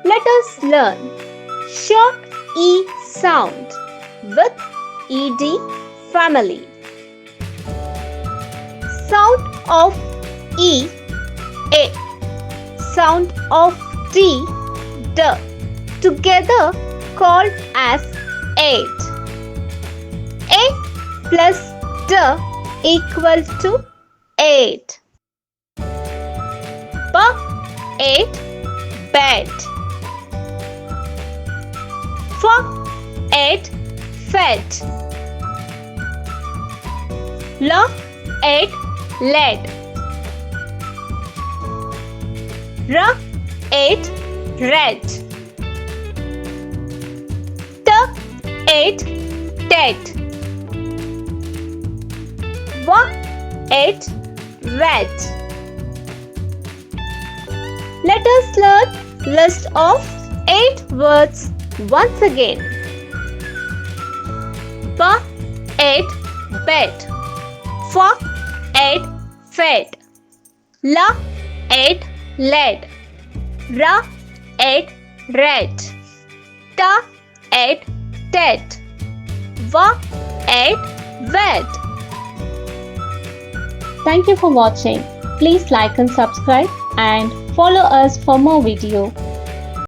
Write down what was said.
Let us learn short E sound with ED family. Sound of E, A. Sound of D, D. Together called as 8. A plus D equal to 8. B, 8, bed. F, 8, fed. L, 8, led. R, 8, red. T, 8, dead. W, 8, wet. Let us learn list of 8 words once again. B, 8, bed. F, 8, fed. L, 8, led. R, 8, red. T, 8, dead. W, 8, wet. Thank you for watching. Please like and subscribe and follow us for more video.